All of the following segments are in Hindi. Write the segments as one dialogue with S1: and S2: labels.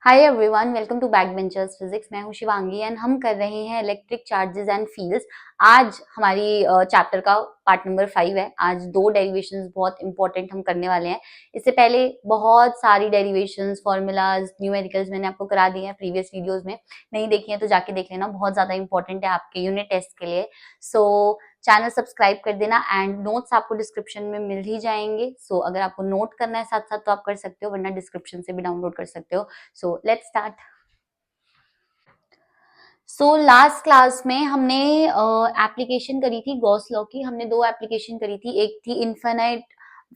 S1: Hi everyone, welcome to back benchers physics. मैं हूं शिवांगी एंड हम कर रहे हैं इलेक्ट्रिक चार्जेस एंड फील्ड्स। आज हमारी चैप्टर का पार्ट नंबर 5 है। आज दो डेरिवेशंस बहुत इंपॉर्टेंट हम करने वाले हैं। इससे पहले बहुत सारी डेरिवेशंस, फॉर्मूलाज, न्यूमेरिकल्स मैंने आपको करा दिए हैं प्रीवियस वीडियोस में। नहीं देखी है तो जाके देख लेना, बहुत ज्यादा इंपॉर्टेंट है आपके यूनिट टेस्ट के लिए। सो चैनल सब्सक्राइब कर देना एंड नोट्स आपको डिस्क्रिप्शन में मिल ही जाएंगे। सो अगर आपको नोट करना है साथ साथ तो आप कर सकते हो, वरना डिस्क्रिप्शन से भी डाउनलोड कर सकते हो। So let's start. So last class में हमने एप्लीकेशन करी थी गॉस लॉ की। हमने दो एप्लीकेशन करी थी, एक थी इनफाइनाइट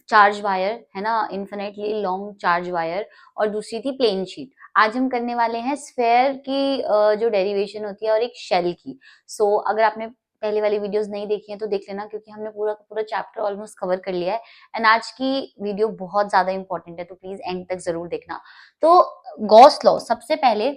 S1: चार्ज वायर, है ना, इनफाइनाइटली लॉन्ग चार्ज वायर, और दूसरी थी प्लेन शीट। आज हम करने वाले हैं स्फेयर की जो डेरिवेशन होती है और एक शेल की। सो अगर आपने पहले वाली वीडियोस नहीं देखी हैं तो देख लेना, क्योंकि हमने पूरा पूरा चैप्टर ऑलमोस्ट कवर कर लिया है। एंड आज की वीडियो बहुत ज्यादा इंपॉर्टेंट है, तो प्लीज एंड तक जरूर देखना। तो गॉस लॉ, सबसे पहले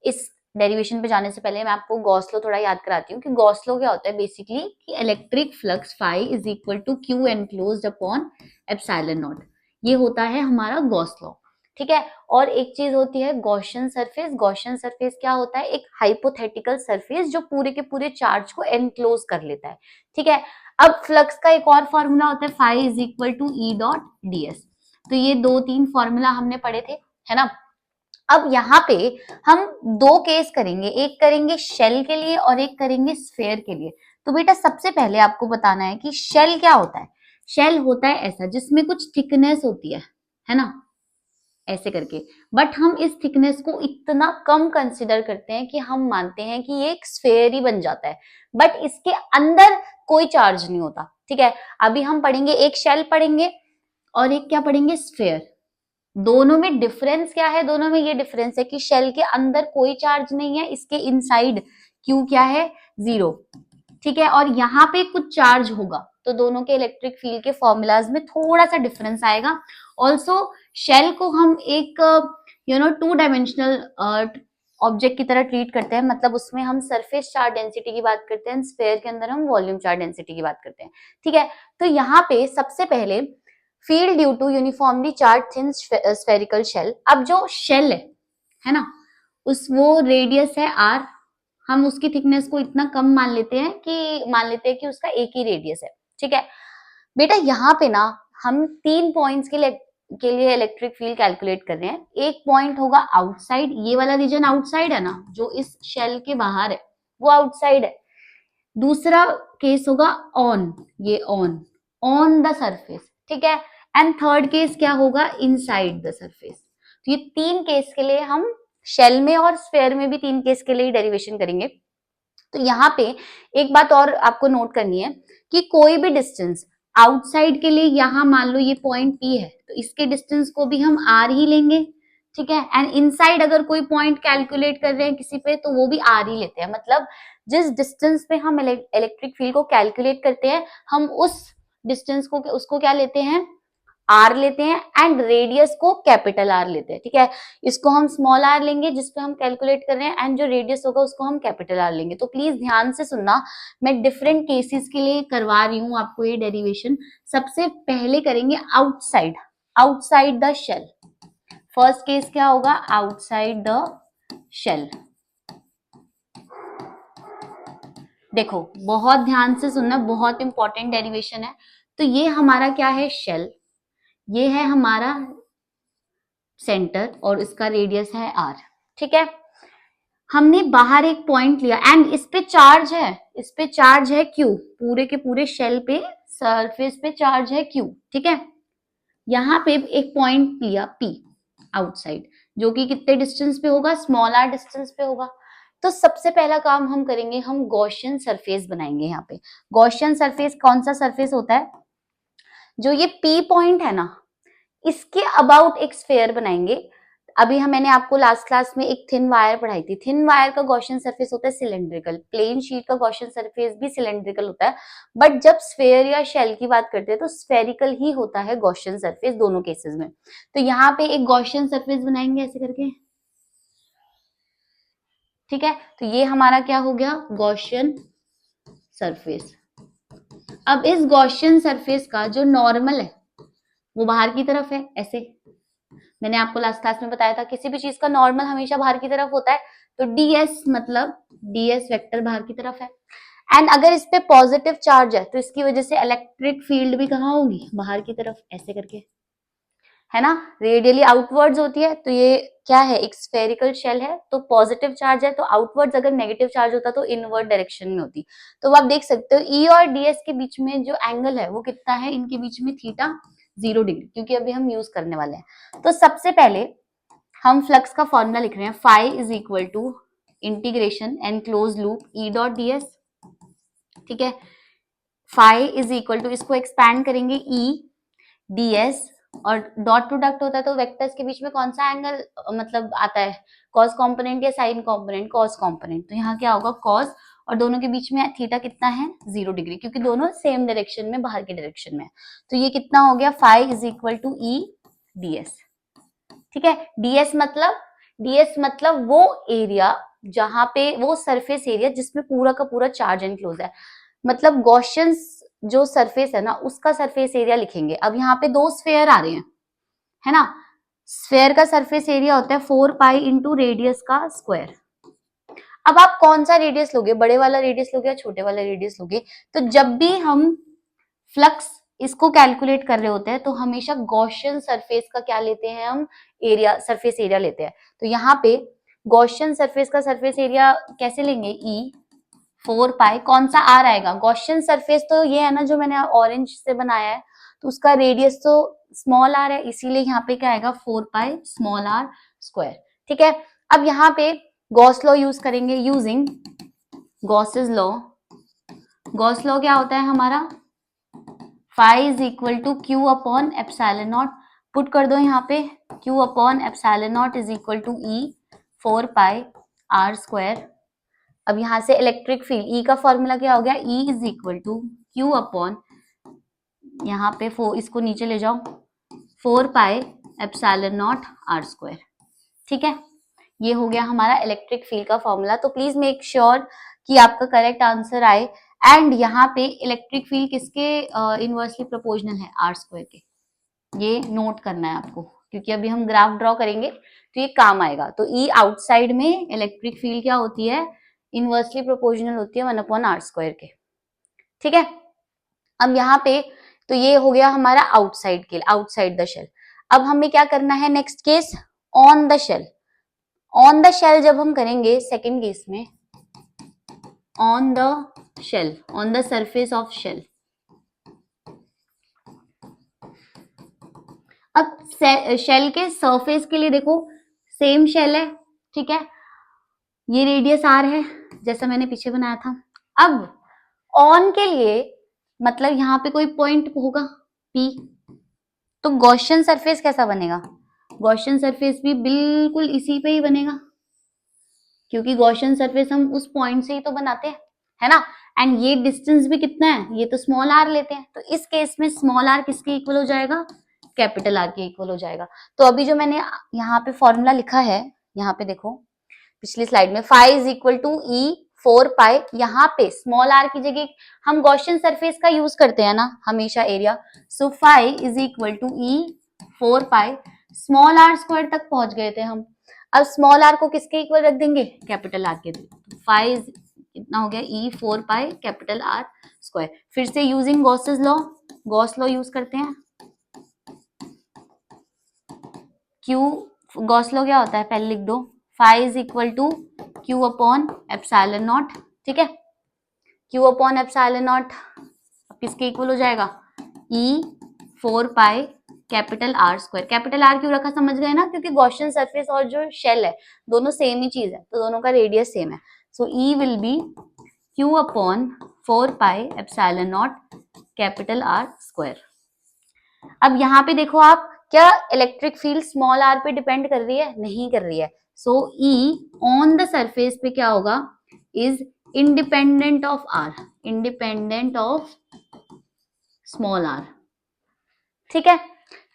S1: इस डेरिवेशन पे जाने से पहले मैं आपको गॉस लॉ थोड़ा याद कराती हूँ कि गॉस लॉ क्या होता है बेसिकली, कि electric flux phi is equal to Q enclosed upon epsilon naught. ये होता है हमारा गॉस लॉ, ठीक है। और एक चीज होती है गॉसियन सरफेस। गॉसियन सरफेस क्या होता है? एक हाइपोथेटिकल सरफेस जो पूरे के पूरे चार्ज को एनक्लोज कर लेता है, ठीक है। अब फ्लक्स का एक और फॉर्मूला होता है phi is equal to E dot d s. तो ये दो तीन फॉर्मूला हमने पढ़े थे, है ना। अब यहाँ पे हम दो केस करेंगे, एक करेंगे शेल के लिए और एक करेंगे स्फेयर के लिए। तो बेटा सबसे पहले आपको बताना है कि शेल क्या होता है। शेल होता है ऐसा जिसमें कुछ थिकनेस होती है ना, ऐसे करके। बट हम इस थिकनेस को इतना कम कंसिडर करते हैं कि हम मानते हैं कि ये एक स्फेयर ही बन जाता है, बट इसके अंदर कोई चार्ज नहीं होता, ठीक है। अभी हम पढ़ेंगे, एक शेल पढ़ेंगे और एक क्या पढ़ेंगे, स्फेयर। दोनों में डिफरेंस क्या है? दोनों में ये डिफरेंस है कि शेल के अंदर कोई चार्ज नहीं है, इसके इनसाइड क्यू क्या है, 0, ठीक है। और यहाँ पे कुछ चार्ज होगा, तो दोनों के इलेक्ट्रिक फील्ड के फॉर्मूलाज में थोड़ा सा डिफरेंस आएगा। ऑल्सो शेल को हम एक टू डायमेंशनल ऑब्जेक्ट की तरह ट्रीट करते हैं, मतलब उसमें हम सरफेस चार्ज डेंसिटी की बात करते हैं, स्फेयर के अंदर हम वॉल्यूम चार्ज डेंसिटी की बात करते हैं, ठीक है। तो यहाँ पे सबसे पहले field due to uniformly charge thin spherical shell. अब जो शेल है ना, उस वो रेडियस है आर। हम उसकी थिकनेस को इतना कम मान लेते हैं कि उसका एक ही रेडियस है, ठीक है। बेटा यहाँ पे ना हम 3 पॉइंट्स के लिए इलेक्ट्रिक फील्ड कैलकुलेट कर रहे हैं। एक पॉइंट होगा आउटसाइड, ये वाला रीजन आउटसाइड है ना, जो इस शेल के बाहर है वो आउटसाइड है। दूसरा केस होगा ऑन, ये ऑन ऑन द सरफेस, ठीक है। एंड थर्ड केस क्या होगा, इनसाइड द सरफेस। तो ये तीन केस के लिए हम शेल में और स्फेयर में भी तीन केस के लिए डेरिवेशन करेंगे। तो यहाँ पे एक बात और आपको नोट करनी है कि कोई भी डिस्टेंस आउटसाइड के लिए, यहाँ मान लो ये पॉइंट पी है तो इसके डिस्टेंस को भी हम आर ही लेंगे, ठीक है। एंड इनसाइड अगर कोई पॉइंट कैलकुलेट कर रहे हैं किसी पे तो वो भी आर ही लेते हैं। मतलब जिस डिस्टेंस पे हम इलेक्ट्रिक फील्ड को कैलकुलेट करते हैं, हम उस डिस्टेंस को उसको क्या लेते हैं, आर लेते हैं, एंड रेडियस को कैपिटल आर लेते हैं, ठीक है। इसको हम स्मॉल आर लेंगे जिसपे हम कैलकुलेट कर रहे हैं, एंड जो रेडियस होगा उसको हम कैपिटल आर लेंगे। तो प्लीज ध्यान से सुनना, मैं डिफरेंट केसेस के लिए करवा रही हूँ आपको ये डेरिवेशन। सबसे पहले करेंगे outside, outside the shell. First case क्या होगा, आउटसाइड द शेल। देखो बहुत ध्यान से सुनना, बहुत इंपॉर्टेंट डेरिवेशन है। तो ये हमारा क्या है, शेल, ये है हमारा सेंटर और इसका रेडियस है आर, ठीक है। हमने बाहर एक पॉइंट लिया एंड इस पे चार्ज है, इस पे चार्ज है क्यू, पूरे के पूरे शेल पे सरफेस पे चार्ज है क्यू, ठीक है। यहाँ पे एक पॉइंट लिया पी आउटसाइड, जो कि कितने डिस्टेंस पे होगा, स्मॉल आर डिस्टेंस पे होगा। तो सबसे पहला काम हम करेंगे, हम गॉसियन सरफेस बनाएंगे। यहाँ पे गॉसियन सरफेस कौन सा सरफेस होता है, जो ये पी पॉइंट है ना, इसके अबाउट एक स्फेयर बनाएंगे। अभी मैंने आपको लास्ट क्लास में एक थिन वायर पढ़ाई थी। थिन वायर का गॉसियन सरफेस होता है सिलेंड्रिकल, प्लेन शीट का गॉसियन सरफेस भी सिलेंड्रिकल होता है। बट जब स्फेयर या शेल की बात करते हैं तो स्फेरिकल ही होता है गॉसियन सरफेस दोनों केसेस में। तो यहाँ पे एक गॉसियन सरफेस बनाएंगे ऐसे करके, ठीक है। तो ये हमारा क्या हो गया, गॉसियन सरफेस। अब इस गॉसियन सरफेस का जो नॉर्मल है वो बाहर की तरफ है, ऐसे मैंने आपको लास्ट क्लास में बताया था किसी भी चीज का नॉर्मल हमेशा बाहर की तरफ होता है, तो ds मतलब ds वेक्टर बाहर की तरफ है। एंड अगर इस पे पॉजिटिव चार्ज है तो इसकी वजह से इलेक्ट्रिक फील्ड भी कहाँ होगी, बाहर की तरफ, ऐसे करके, है ना, रेडियली आउटवर्ड्स होती है। तो ये क्या है, एक स्फेरिकल शेल है, तो पॉजिटिव चार्ज है तो आउटवर्ड्स, अगर नेगेटिव चार्ज होता तो इनवर्ड डायरेक्शन में होती। तो आप देख सकते हो ई और ds के बीच में जो एंगल है वो कितना है, इनके बीच में थीटा 0 डिग्री, क्योंकि अभी हम यूज करने वाले हैं। तो सबसे पहले हम फ्लक्स का फॉर्मूला लिख रहे हैं, phi is equal to integration and close loop E dot ds, ठीक है। फाई इज इक्वल टू, इसको एक्सपैंड करेंगे ई ds, और डॉट प्रोडक्ट होता है तो वेक्टर्स के बीच में कौन सा एंगल मतलब आता है, कॉस कंपोनेंट या साइन कंपोनेंट, कॉस कंपोनेंट। तो यहाँ क्या होगा, कॉस, और दोनों के बीच में थीटा कितना है, 0 डिग्री, क्योंकि दोनों सेम डायरेक्शन में, बाहर के डायरेक्शन में। तो ये कितना हो गया, phi is equal to E ds, ठीक है। ds मतलब वो एरिया जहां पे, वो सरफेस एरिया जिसमें पूरा का पूरा चार्ज एनक्लोज है, मतलब गॉसियन जो सरफेस है ना उसका सरफेस एरिया लिखेंगे। अब यहाँ पे दो स्फेयर आ रहे हैं, है ना, स्फेयर का सरफेस एरिया होता है 4 पाई इंटू रेडियस का स्क्वायर। अब आप कौन सा रेडियस लोगे, बड़े वाला रेडियस लोगे या छोटे वाला रेडियस लोगे। तो जब भी हम फ्लक्स इसको कैलकुलेट कर रहे होते हैं तो हमेशा गॉसियन सरफेस का क्या लेते हैं हम, एरिया, सरफेस एरिया लेते हैं। तो यहाँ पे गॉसियन सरफेस का सरफेस एरिया कैसे लेंगे, ई 4 पाई, कौन सा आर आएगा, गॉसियन सरफेस तो ये है ना जो मैंने ऑरेंज से बनाया है, तो उसका रेडियस तो स्मॉल आर है, इसीलिए यहाँ पे क्या आएगा, 4 पाई स्मॉल आर स्क्वायर, ठीक है। अब यहाँ पे गॉस लॉ यूज करेंगे, using Gauss's law. Gauss law क्या होता है हमारा, phi is equal to Q upon epsilon naught, put कर दो यहाँ पे, Q upon epsilon naught is equal to E 4 pi r square. अब यहां से इलेक्ट्रिक फील्ड, ई का फॉर्मूला क्या हो गया, E is equal to Q upon, यहाँ पे इसको नीचे ले जाओ, 4 pi epsilon naught r square, ठीक है। ये हो गया हमारा इलेक्ट्रिक फील्ड का फॉर्मूला। तो प्लीज मेक श्योर कि आपका करेक्ट आंसर आए। एंड यहाँ पे इलेक्ट्रिक फील्ड किसके इनवर्सली प्रोपोर्शनल है, आर स्क्वायर के, ये नोट करना है आपको, क्योंकि अभी हम ग्राफ ड्रॉ करेंगे तो ये काम आएगा। तो ई आउटसाइड में इलेक्ट्रिक फील्ड क्या होती है, इनवर्सली प्रोपोर्शनल होती है 1 अपॉन आर स्क्वायर के, ठीक है। अब यहाँ पे तो ये हो गया हमारा आउटसाइड के, आउटसाइड द शेल। अब हमें क्या करना है, next case on the shell. On the shell जब हम करेंगे सेकेंड केस में, on the shell, on the surface of shell. अब शेल के सरफेस के लिए देखो, सेम शेल है, ठीक है, ये रेडियस आर है जैसा मैंने पीछे बनाया था। अब ऑन के लिए मतलब यहाँ पे कोई पॉइंट होगा P, तो गॉसियन सरफेस कैसा बनेगा, गॉसियन सरफेस भी बिल्कुल इसी पे ही बनेगा, क्योंकि गॉसियन सरफेस हम उस पॉइंट से ही तो बनाते हैं, है ना। एंड ये डिस्टेंस भी कितना है, ये तो स्मॉल आर लेते हैं, तो इस केस में स्मॉल आर किसके इक्वल हो जाएगा, कैपिटल आर के इक्वल हो जाएगा। तो अभी जो मैंने यहाँ पे फॉर्मूला लिखा है, यहाँ पे देखो पिछली स्लाइड में, phi is equal to E 4 पाई, यहाँ पे स्मॉल आर की जगह हम गॉसियन सरफेस का यूज करते हैं ना हमेशा area, so phi is equal to E 4 pi small are square तक पहुंच गए थे हम। अब स्मॉल आर को किसके इक्वल रख देंगे, कैपिटल आर के। फाई कितना हो गया, ई 4 पाई कैपिटल आर स्क्वायर। फिर से using Gauss's law, Gauss law use करते हैं। क्यू, गॉस लॉ क्या होता है पहले लिख दो, phi is equal to Q upon epsilon naught, ठीक है, क्यू अपॉन एप्सिलॉन नॉट किसके इक्वल हो जाएगा, E 4 pi capital R square. Capital R क्यों रखा समझ गए ना, क्योंकि गॉसियन सरफेस और जो शेल है दोनों सेम ही चीज है, तो दोनों का रेडियस सेम है। So E will be Q upon 4 pi epsilon naught capital R square. अब यहाँ पे देखो आप, क्या इलेक्ट्रिक फील्ड स्मॉल आर पे डिपेंड कर रही है, नहीं कर रही है। So E on the surface पे क्या होगा, is independent of R, independent of small R, ठीक है।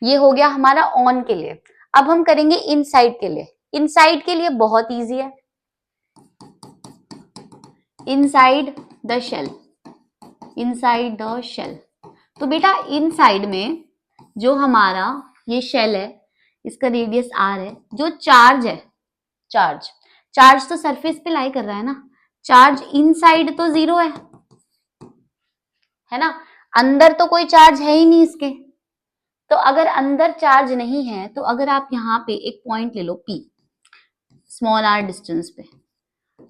S1: ये हो गया हमारा ऑन के लिए। अब हम करेंगे इनसाइड के लिए। इनसाइड के लिए बहुत इजी है, inside the shell, inside the shell. तो बेटा इनसाइड में जो हमारा ये शेल है, इसका रेडियस आर है, जो चार्ज है, चार्ज चार्ज तो सरफेस पे लाई कर रहा है ना, चार्ज इनसाइड तो जीरो है ना, अंदर तो कोई चार्ज है ही नहीं इसके। तो अगर अंदर चार्ज नहीं है तो अगर आप यहाँ पे एक पॉइंट ले लो P, स्मॉल r डिस्टेंस पे,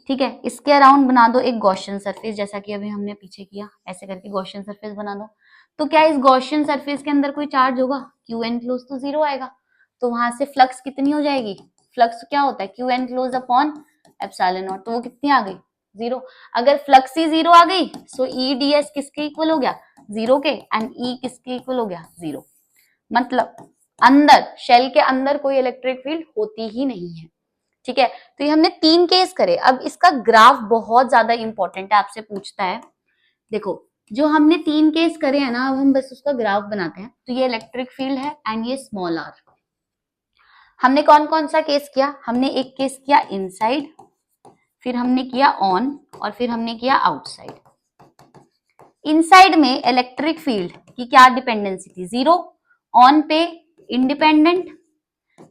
S1: ठीक है, इसके अराउंड बना दो एक गॉसियन सरफेस, जैसा कि अभी हमने पीछे किया, ऐसे करके गॉसियन सरफेस बना दो। तो क्या इस गॉसियन सरफेस के अंदर कोई चार्ज होगा? क्यू एन क्लोज तो जीरो आएगा, तो वहां से फ्लक्स कितनी हो जाएगी? फ्लक्स क्या होता है? Q enclosed upon epsilon naught, तो वो कितनी आ गई? जीरो। अगर फ्लक्स ही जीरो आ गई सो ई डी एस किसके इक्वल हो गया? जीरो के, एंड ई किसके इक्वल हो गया? जीरो। मतलब अंदर, शेल के अंदर कोई इलेक्ट्रिक फील्ड होती ही नहीं है, ठीक है। तो ये हमने 3 केस करे। अब इसका ग्राफ बहुत ज्यादा इंपॉर्टेंट है, आपसे पूछता है। देखो, जो हमने 3 केस करे हैं ना, अब हम बस उसका ग्राफ बनाते हैं। तो ये इलेक्ट्रिक फील्ड है एंड ये स्मॉल आर। हमने कौन कौन सा केस किया? हमने एक केस किया इनसाइड, फिर हमने किया ऑन, और फिर हमने किया आउटसाइड। इनसाइड में इलेक्ट्रिक फील्ड की क्या डिपेंडेंसी थी? जीरो। ऑन पे इंडिपेंडेंट,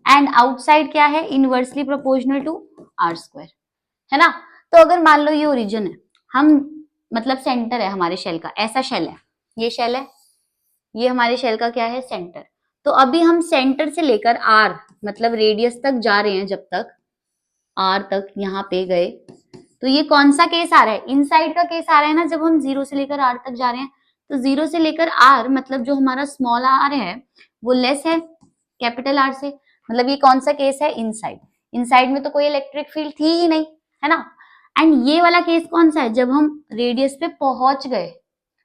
S1: एंड आउटसाइड क्या है? Inversely proportional to r square, है ना। तो अगर मान लो ये ओरिजिन है, हम मतलब सेंटर है हमारे शेल का, ऐसा शेल है, ये शेल है, ये हमारे शेल का क्या है? सेंटर। तो अभी हम सेंटर से लेकर आर मतलब रेडियस तक जा रहे हैं, जब तक आर तक यहाँ पे गए, तो ये कौन सा केस आ रहा है? इनसाइड का केस आ रहा है ना। जब हम जीरो से लेकर आर तक जा रहे हैं, तो जीरो से लेकर आर मतलब जो हमारा स्मॉल आर है वो लेस है कैपिटल आर से, मतलब ये कौन सा केस है? इनसाइड। इनसाइड में तो कोई इलेक्ट्रिक फील्ड थी ही नहीं, है ना। एंड ये वाला केस कौन सा है? जब हम रेडियस पे पहुंच गए,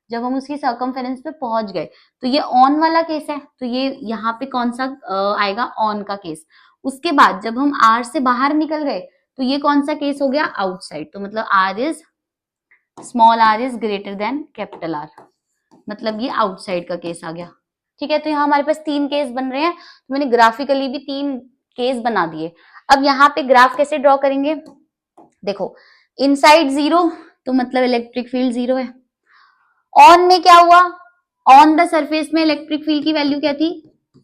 S1: जब हम उसकी सर्कमफेरेंस पे पहुंच गए, तो ये ऑन वाला केस है। तो ये यहाँ पे कौन सा आएगा? ऑन का केस। उसके बाद जब हम आर से बाहर निकल गए, तो ये कौन सा केस हो गया? आउटसाइड। तो मतलब r is, small r is greater than capital R, मतलब ये आउटसाइड का केस आ गया, ठीक है। तो यहाँ हमारे पास 3 केस बन रहे हैं, तो मैंने ग्राफिकली भी 3 केस बना दिए। अब यहाँ पे ग्राफ कैसे ड्रॉ करेंगे? देखो, इनसाइड जीरो, तो मतलब इलेक्ट्रिक फील्ड जीरो है। ऑन में क्या हुआ? ऑन द सरफेस में इलेक्ट्रिक फील्ड की वैल्यू क्या थी?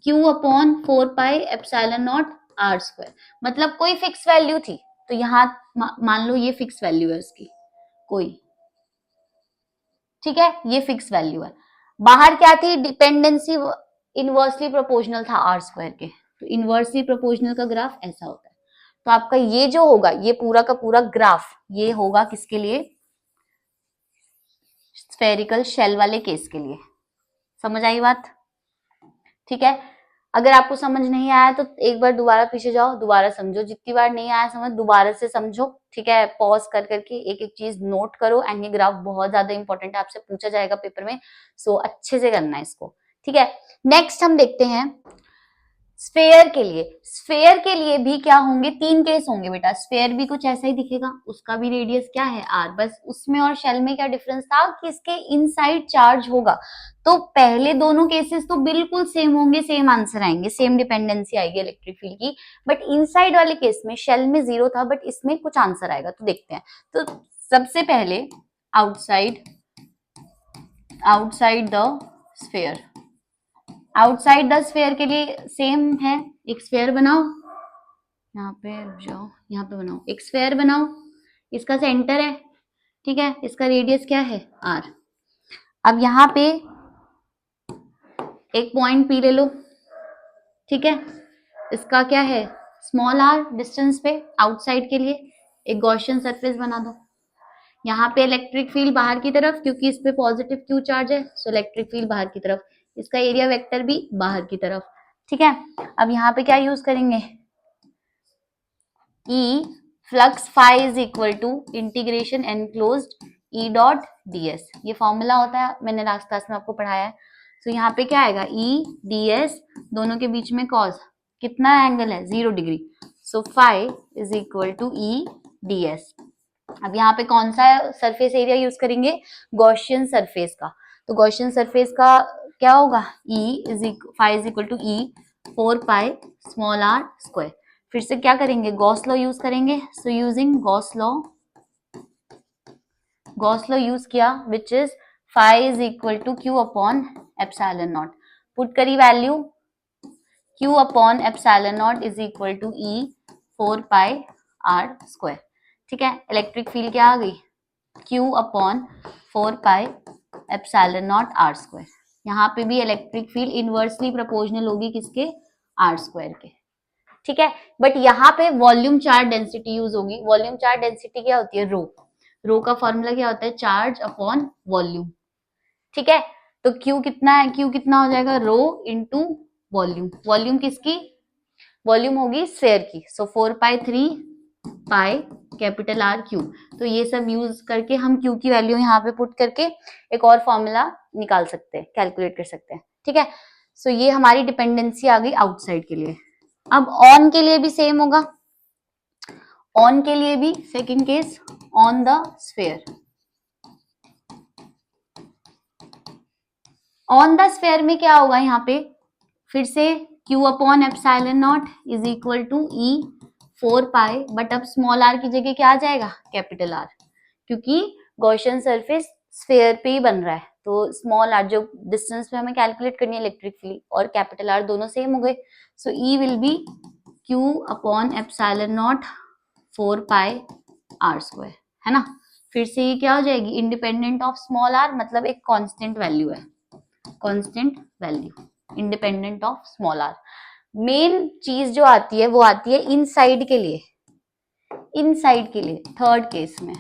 S1: Q upon 4 pi epsilon naught r square, मतलब कोई फिक्स वैल्यू थी। तो यहाँ मान लो ये फिक्स वैल्यू है उसकी कोई, ठीक है, ये फिक्स वैल्यू है। बाहर क्या थी? डिपेंडेंसी इनवर्सली प्रोपोर्शनल था आर स्क्वायर के। तो इनवर्सली प्रोपोर्शनल का ग्राफ ऐसा होता है। तो आपका ये जो होगा, ये पूरा का पूरा ग्राफ ये होगा किसके लिए? स्फेरिकल शेल वाले केस के लिए। समझ आई बात? ठीक है। अगर आपको समझ नहीं आया तो एक बार दोबारा पीछे जाओ, दोबारा समझो, जितनी बार नहीं आया समझ दोबारा से समझो, ठीक है। पॉज कर करके एक एक चीज नोट करो, एंड ये ग्राफ बहुत ज्यादा इंपॉर्टेंट है, आपसे पूछा जाएगा पेपर में, सो अच्छे से करना है इसको, ठीक है। नेक्स्ट हम देखते हैं स्फेयर के लिए। स्फेयर के लिए भी क्या होंगे? 3 केस होंगे बेटा। स्फेयर भी कुछ ऐसा ही दिखेगा, उसका भी रेडियस क्या है? आर। बस उसमें और शेल में क्या डिफरेंस था कि इसके इनसाइड चार्ज होगा। तो पहले दोनों केसेस तो बिल्कुल सेम होंगे, सेम आंसर आएंगे, सेम डिपेंडेंसी आएगी इलेक्ट्रिक फील्ड की। बट इनसाइड वाले केस में शेल में जीरो था, बट इसमें कुछ आंसर आएगा, तो देखते हैं। तो सबसे पहले outside, outside the sphere. Outside the sphere के लिए सेम है, एक स्फेयर बनाओ, यहाँ पे रुक जाओ, यहाँ पे बनाओ, एक स्फेयर बनाओ, इसका सेंटर है, ठीक है, इसका रेडियस क्या है? आर। अब यहाँ पे एक पॉइंट पी ले लो, ठीक है, इसका क्या है? स्मॉल आर डिस्टेंस पे आउटसाइड के लिए एक गॉसियन सरफेस बना दो। यहाँ पे इलेक्ट्रिक फील्ड बाहर की तरफ, क्योंकि इस पे पॉजिटिव क्यू चार्ज है, सो इलेक्ट्रिक फील्ड बाहर की तरफ, इसका एरिया वेक्टर भी बाहर की तरफ, ठीक है। अब यहाँ पे क्या यूज करेंगे? E flux phi is equal to integration enclosed E dot ds, ये फॉर्मूला होता है, मैंने लास्ट क्लास में आपको पढ़ाया है। तो यहाँ पे क्या आएगा? E ds, दोनों के बीच में कॉस, कितना एंगल है? 0 degree, so phi is equal to E ds। अब यहाँ पे कौन सा सरफेस एरिया यूज करेंगे? गॉसियन सरफेस का। तो गॉसियन सरफेस का क्या होगा? Phi is equal to E 4 pi small are square. फिर से क्या करेंगे? गॉस लॉ यूज करेंगे। So using Gauss law, Gauss law use किया, which is phi is equal to Q upon epsilon naught. Put करी value, Q upon epsilon naught is equal to E 4 pi r square. ठीक है, इलेक्ट्रिक फील्ड क्या आ गई, Q upon 4 pi epsilon naught r square. यहाँ पे भी इलेक्ट्रिक फील्ड इनवर्सली प्रोपोर्शनल होगी किसके, आर स्क्वायर के। ठीक है, बट यहाँ पे वॉल्यूम चार्ज डेंसिटी यूज होगी। वॉल्यूम चार्ज डेंसिटी क्या होती है, रो। रो का फॉर्मूला क्या होता है, चार्ज अपॉन वॉल्यूम। ठीक है, तो Q कितना है, Q कितना हो जाएगा, रो इंटू वॉल्यूम। वॉल्यूम किसकी, वॉल्यूम होगी स्फेयर की। सो 4 पाई 3 पाई कैपिटल आर क्यू। तो ये सब यूज करके हम Q की वैल्यू यहाँ पे पुट करके एक और फॉर्मूला निकाल सकते हैं, कैलकुलेट कर सकते हैं। ठीक है, सो ये हमारी डिपेंडेंसी आ गई आउटसाइड के लिए। अब ऑन के लिए भी सेम होगा। ऑन के लिए भी second case, on the sphere. On the sphere में क्या होगा, यहाँ पे फिर से Q upon epsilon naught is equal to E 4 pi, but अब स्मॉल r की जगह क्या आ जाएगा, कैपिटल R, क्योंकि गॉसियन सरफेस स्फेयर पे ही बन रहा है। तो स्मॉल r जो डिस्टेंस पे हमें कैलकुलेट करनी है इलेक्ट्रिक फील्ड, और कैपिटल R दोनों सेम हो गए। So E will be Q upon epsilon naught 4 pi r square, है ना। फिर से ये क्या हो जाएगी, इंडिपेंडेंट ऑफ स्मॉल r, मतलब एक कांस्टेंट वैल्यू है, constant value independent of small r। Main चीज जो आती है वो आती है इनसाइड के लिए, इनसाइड के लिए थर्ड केस में,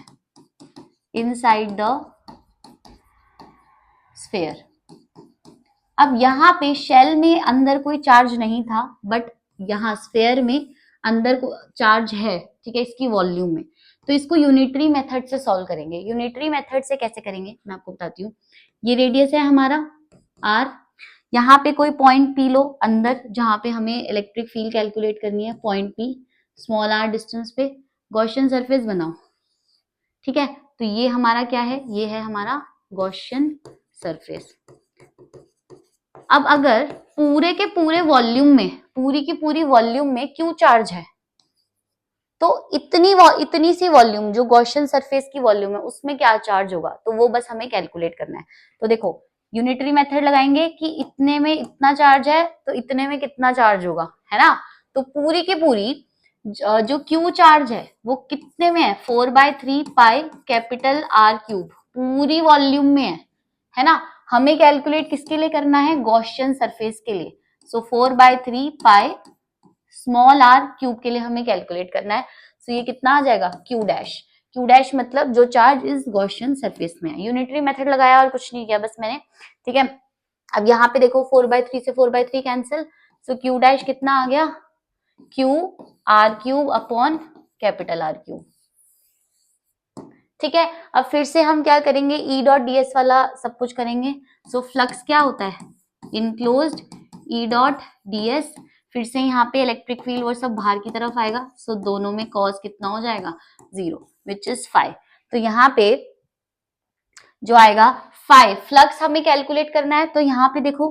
S1: इनसाइड द स्फेयर। अब यहाँ पे शेल में अंदर कोई चार्ज नहीं था, बट यहाँ स्फेयर में अंदर को चार्ज है, ठीक है, इसकी वॉल्यूम में। तो इसको यूनिटरी मेथड से सॉल्व करेंगे। यूनिटरी मेथड से कैसे करेंगे मैं आपको बताती हूँ। ये रेडियस है हमारा r, यहाँ पे कोई पॉइंट P लो अंदर, जहां पे हमें इलेक्ट्रिक फील्ड कैलकुलेट करनी है, point P small r distance पे गॉसियन सरफेस बनाओ। ठीक है, तो ये हमारा क्या है, ये है हमारा गॉसियन सरफेस। अब अगर पूरे के पूरे वॉल्यूम में, पूरी की पूरी वॉल्यूम में Q चार्ज है, तो इतनी सी वॉल्यूम जो गॉसियन सरफेस की वॉल्यूम है उसमें क्या चार्ज होगा, तो वो बस हमें कैलकुलेट करना है। तो देखो यूनिटरी मेथड लगाएंगे कि इतने में इतना चार्ज है तो इतने में कितना चार्ज होगा, है ना। तो पूरी की पूरी जो Q चार्ज है वो कितने में है, 4/3 पाई कैपिटल R क्यूब, पूरी वॉल्यूम में है ना। हमें कैलकुलेट किसके लिए करना है, गॉसियन सरफेस के लिए। सो 4/3 पाई स्मॉल r क्यूब के लिए हमें कैलकुलेट करना है। सो ये कितना आ जाएगा, Q डैश। Q डैश मतलब जो चार्ज इस गॉसियन सरफेस में है। यूनिटरी मेथड लगाया और कुछ नहीं किया बस मैंने। ठीक है, अब यहाँ पे देखो 4/3 से 4/3 कैंसिल, सो Q डैश कितना आ गया, Q R cube upon capital R cube. ठीक है, अब फिर से हम क्या करेंगे, E डॉट ds वाला सब कुछ करेंगे। सो फ्लक्स क्या होता है, इनक्लोज्ड E डॉट ds। फिर से यहाँ पे इलेक्ट्रिक फील्ड वो सब बाहर की तरफ आएगा। सो दोनों में कॉस कितना हो जाएगा, 0, विच इज 5। तो यहाँ पे जो आएगा 5, फ्लक्स हमें कैलकुलेट करना है। तो यहाँ पे देखो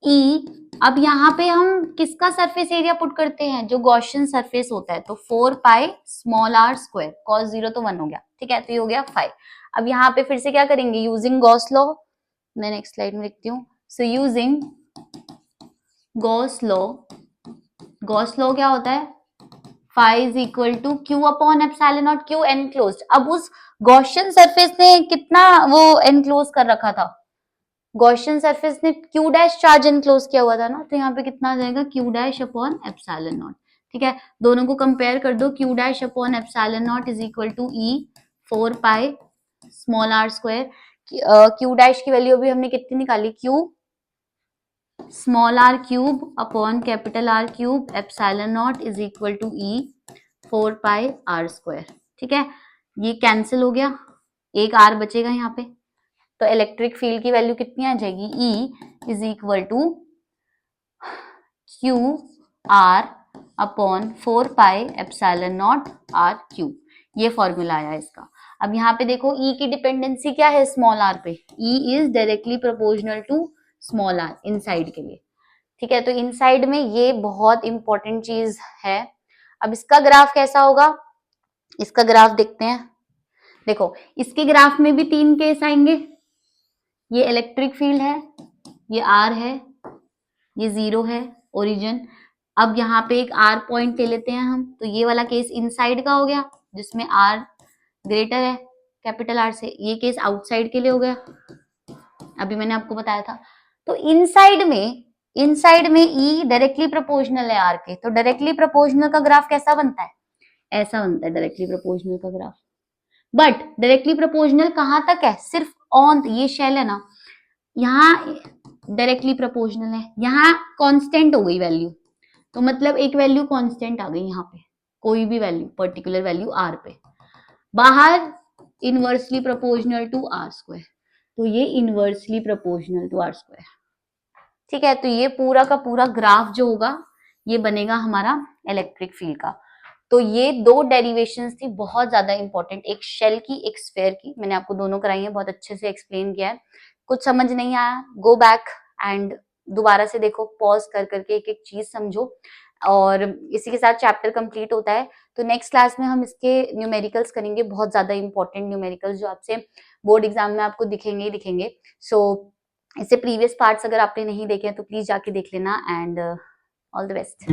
S1: E, अब यहाँ पे हम किसका सरफेस एरिया पुट करते हैं, जो गॉसियन सरफेस होता है। तो 4 pi small r square, cos 0 तो 1 हो गया। ठीक है, तो ये हो गया 5। अब यहाँ पे फिर से क्या करेंगे, यूजिंग गॉस लॉ, मैं नेक्स्ट स्लाइड में लिखती हूँ। So using Gauss law, Gauss law क्या होता है, phi is equal to Q upon epsilon naught, Q enclosed. अब उस गॉसियन सरफेस ने कितना वो एनक्लोज कर रखा था, गॉसियन सरफेस ने Q डैश चार्ज एनक्लोज किया हुआ था ना। तो यहाँ पे कितना आ जाएगा, Q dash upon epsilon naught. ठीक है, दोनों को कंपेयर कर दो, Q dash upon epsilon naught is equal to E 4 pi small r square. Q dash की वैल्यू अभी हमने कितनी निकाली, Q small r cube upon capital R cube epsilon naught is equal to E 4 pi r square. ठीक है, ये कैंसिल हो गया, एक r बचेगा यहाँ पे। तो इलेक्ट्रिक फील्ड की वैल्यू कितनी आ जाएगी, E is equal to Q R upon 4 pi epsilon naught R cube. ये फॉर्मूला आया इसका। अब यहाँ पे देखो E की डिपेंडेंसी क्या है स्मॉल r पे, E is directly proportional to small r inside के लिए। ठीक है, तो इनसाइड में ये बहुत इंपॉर्टेंट चीज है। अब इसका ग्राफ कैसा होगा, इसका ग्राफ देखते हैं। देखो इसके ग्राफ में भी 3 केस आएंगे। ये इलेक्ट्रिक फील्ड है, ये R है, ये 0 है ओरिजिन। अब यहाँ पे एक आर पॉइंट ले लेते हैं हम, तो ये वाला केस इनसाइड का हो गया जिसमें आर ग्रेटर है कैपिटल आर से, ये केस आउटसाइड के लिए हो गया, अभी मैंने आपको बताया था। तो इनसाइड में ई डायरेक्टली प्रोपोर्शनल है आर के, तो डायरेक्टली प्रोपोर्शनल का ग्राफ कैसा बनता है, ऐसा बनता है डायरेक्टली प्रोपोर्शनल का ग्राफ। बट डायरेक्टली प्रोपोर्शनल कहां तक है, सिर्फ ऑन ये शेल है ना, यहाँ डायरेक्टली प्रोपोर्शनल है, यहाँ कांस्टेंट हो गई वैल्यू, तो मतलब एक वैल्यू कांस्टेंट आ गई यहाँ पे, कोई भी वैल्यू पर्टिकुलर वैल्यू आर पे, बाहर inversely proportional to r square, तो ये inversely proportional to r square. ठीक है, तो ये पूरा का पूरा ग्राफ जो होगा ये बनेगा हमारा इलेक्ट्रिक फील्ड का। तो ये दो डेरिवेशंस थी बहुत ज्यादा इंपॉर्टेंट, एक शेल की एक स्फेयर की, मैंने आपको दोनों कराई है, बहुत अच्छे से एक्सप्लेन किया है। कुछ समझ नहीं आया, गो बैक एंड दोबारा से देखो, पॉज कर करके एक एक चीज समझो, और इसी के साथ चैप्टर कंप्लीट होता है। तो नेक्स्ट क्लास में हम इसके न्यूमेरिकल्स करेंगे, बहुत ज्यादा इंपॉर्टेंट न्यूमेरिकल्स जो आपसे बोर्ड एग्जाम में आपको दिखेंगे ही दिखेंगे। सो इससे प्रीवियस पार्ट्स अगर आपने नहीं देखे हैं तो प्लीज जाके देख लेना, एंड ऑल द बेस्ट।